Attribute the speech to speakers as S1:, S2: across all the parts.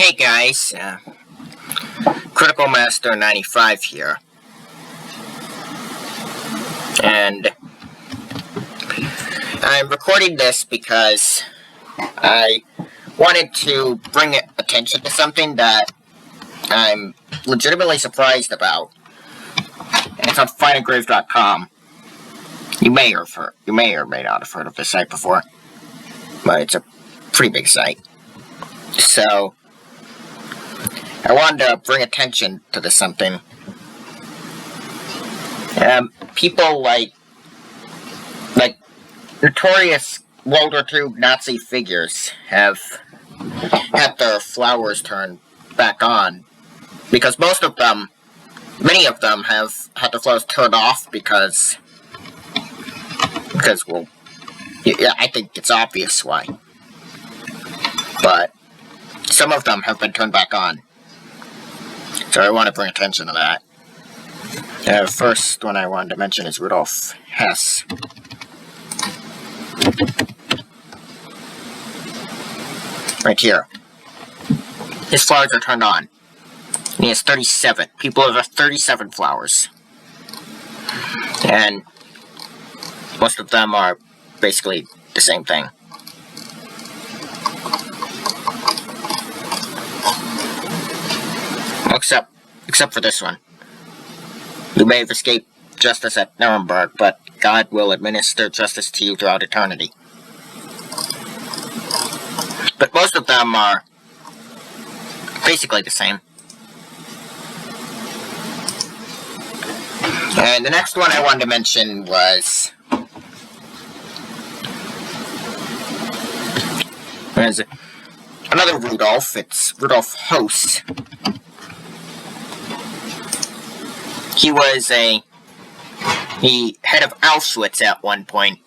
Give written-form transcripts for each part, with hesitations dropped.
S1: Hey guys, Critical Master 95 here, and I'm recording this because I wanted to bring attention to something that I'm legitimately surprised about, and it's on findagrave.com. You may or may not have heard of this site before, but it's a pretty big site. So I wanted to bring attention to this something. People like notorious World War II Nazi figures have had their flowers turned back on, because many of them have had their flowers turned off because well, yeah, I think it's obvious why. But some of them have been turned back on. So I want to bring attention to that. First one I wanted to mention is Rudolf Hess. Right here. His flowers are turned on. And he has 37. People have 37 flowers. And most of them are basically the same thing. Except for this one. You may have escaped justice at Nuremberg, but God will administer justice to you throughout eternity. But most of them are basically the same. And the next one I wanted to mention was there's another Rudolf. It's Rudolf Höss. He was the head of Auschwitz at one point,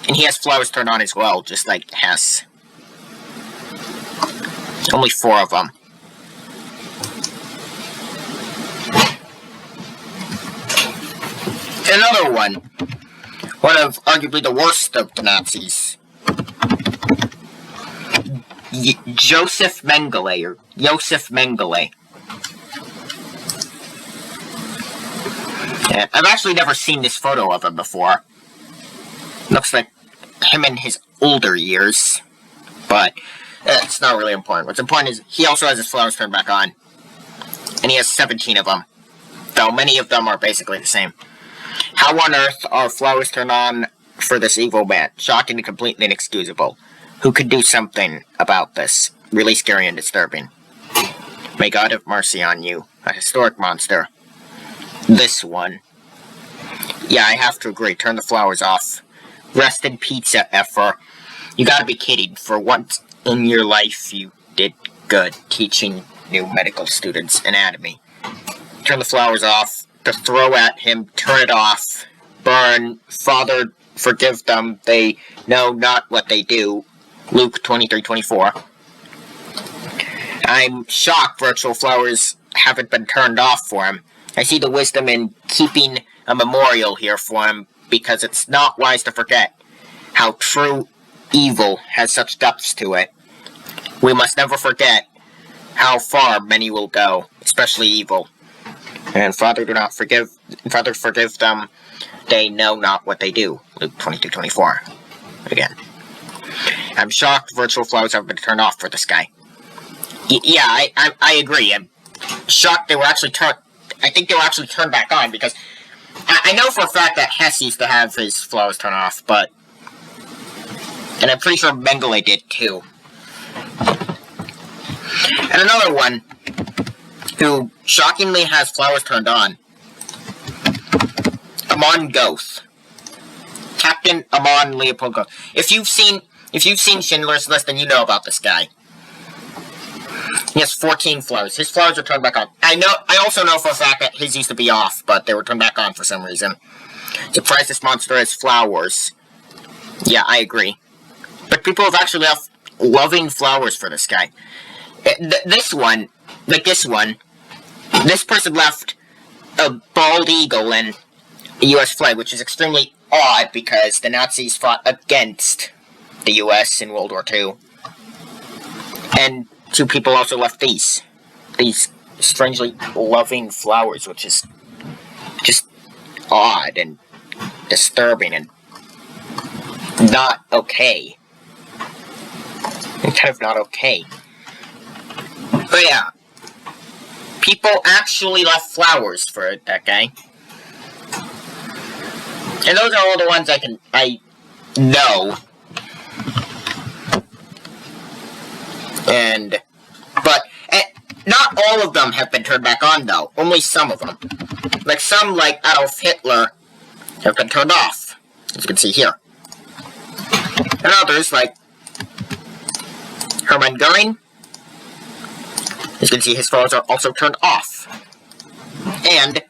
S1: and he has flowers turned on as well, just like Hess. Only 4 of them. And another one of arguably the worst of the Nazis, Josef Mengele. I've actually never seen this photo of him before. Looks like him in his older years, but it's not really important. What's important is he also has his flowers turned back on, and he has 17 of them, though many of them are basically the same. How on earth are flowers turned on for this evil man? Shocking and completely inexcusable. Who could do something about this? Really scary and disturbing. May God have mercy on you, a historic monster. This one. Yeah, I have to agree. Turn the flowers off. Rest in peace, Effer. You gotta be kidding. For once in your life, you did good teaching new medical students anatomy. Turn the flowers off. To throw at him, turn it off. Burn. Father, forgive them. They know not what they do. Luke 23:24. I'm shocked virtual flowers haven't been turned off for him. I see the wisdom in keeping a memorial here for him, because it's not wise to forget how true evil has such depths to it. We must never forget how far many will go, especially evil. And Father, forgive them. They know not what they do. Luke 22:24. Again. I'm shocked virtual flowers haven't been turned off for this guy. Yeah, I agree. I'm shocked they were actually turned. I think they were actually turned back on, because I know for a fact that Hess used to have his flowers turned off, and I'm pretty sure Mengele did too. And another one who shockingly has flowers turned on, Amon Goth. Captain Amon Leopold Goth. If you've seen Schindler's List, then you know about this guy. He has 14 flowers. His flowers are turned back on. I also know for a fact that his used to be off, but they were turned back on for some reason. Surprised this monster has flowers. Yeah, I agree. But people have actually left loving flowers for this guy. This person left a bald eagle and a U.S. flag, which is extremely odd because the Nazis fought against the U.S. in World War II. And two people also left these strangely loving flowers, which is just odd and disturbing and not okay. And kind of not okay. But yeah, people actually left flowers for that guy. And those are all the ones I know. But not all of them have been turned back on, though. Only some of them. Like some, like Adolf Hitler, have been turned off, as you can see here. And others, like Hermann Goering, as you can see, his photos are also turned off. And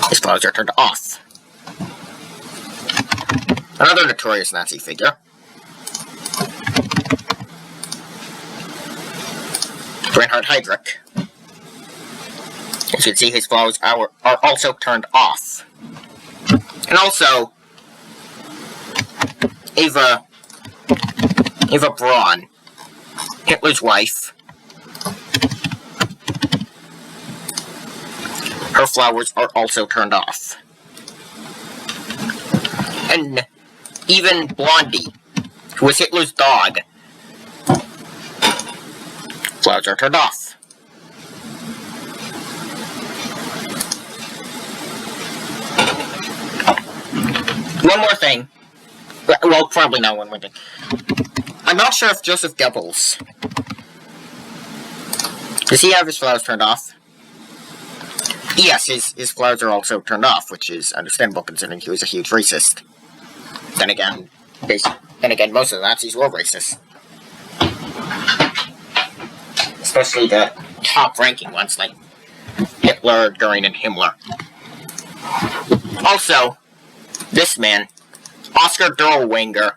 S1: his photos are turned off. Another notorious Nazi figure. Reinhard Heydrich. As you can see, his photos are also turned off. And also, Eva Braun, Hitler's wife. Her flowers are also turned off. And even Blondie, who was Hitler's dog, flowers are turned off. One more thing. Well, probably not one more thing. I'm not sure if Joseph Goebbels, does he have his flowers turned off? Yes, his flowers are also turned off, which is understandable considering he was a huge racist. Then again, most of the Nazis were racist. Especially the top-ranking ones, like Hitler, Goering, and Himmler. Also, this man, Oscar Dirlewanger.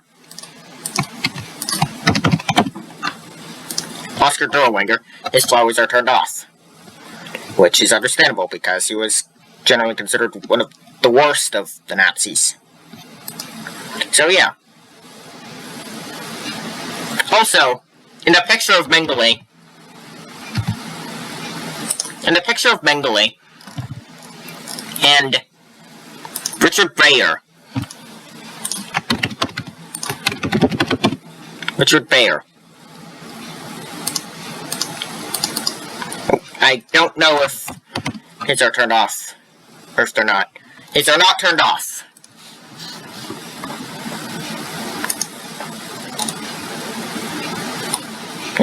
S1: Oscar Dirlewanger, his flowers are turned off. Which is understandable, because he was generally considered one of the worst of the Nazis. So yeah. Also, in the picture of Mengele, and Richard Baer. I don't know if his are turned off, or if they're not. His are not turned off.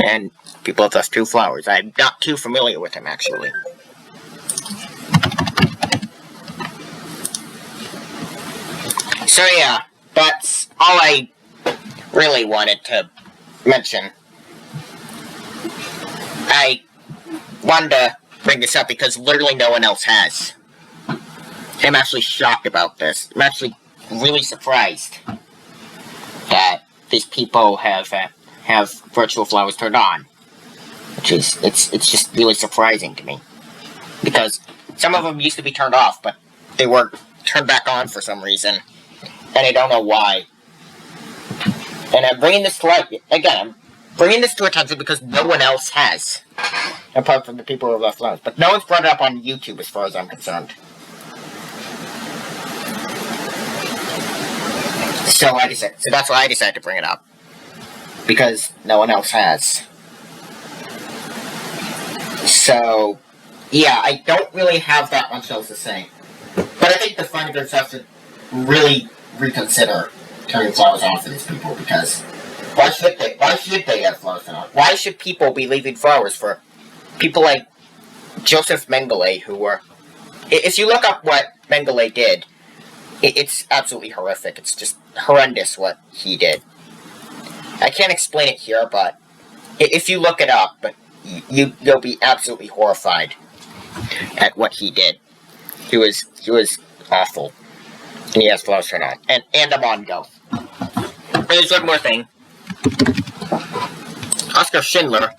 S1: And people have left two flowers. I'm not too familiar with him, actually. So yeah, that's all I really wanted to mention. I wanted to bring this up because literally no one else has. I'm actually shocked about this. I'm actually really surprised that these people have virtual flowers turned on. Which is, it's just really surprising to me. Because some of them used to be turned off, but they were turned back on for some reason. And I don't know why. And I'm bringing this to light, again, I'm bringing this to attention because no one else has. Apart from the people who have left flowers. But no one's brought it up on YouTube as far as I'm concerned. So that's why I decided to bring it up. Because no one else has. So, yeah, I don't really have that much else to say. But I think the funders have to really reconsider turning flowers off for these people, because why should they have flowers turned on? Why should people be leaving flowers for people like Joseph Mengele, who were... If you look up what Mengele did, it's absolutely horrific. It's just horrendous what he did. I can't explain it here, but if you look it up, you'll be absolutely horrified at what he did. He was awful. And he has flowers turned on. And I'm on go. And there's one more thing. Oskar Schindler.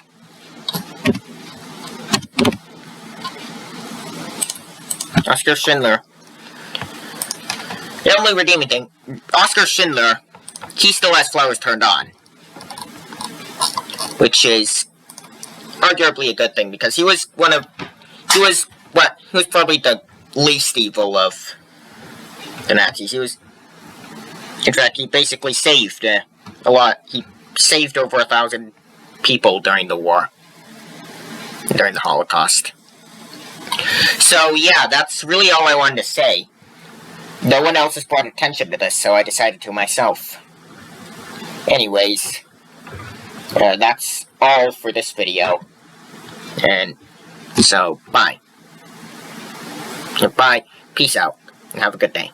S1: The only redeeming thing, Oskar Schindler, he still has flowers turned on. Which is arguably a good thing, because he was probably the least evil of the Nazis. In fact, he basically saved a lot. He saved over 1,000 people during the war. During the Holocaust. So, yeah, that's really all I wanted to say. No one else has brought attention to this, so I decided to myself. Anyways, that's all for this video. And so, bye. Bye, peace out, and have a good day.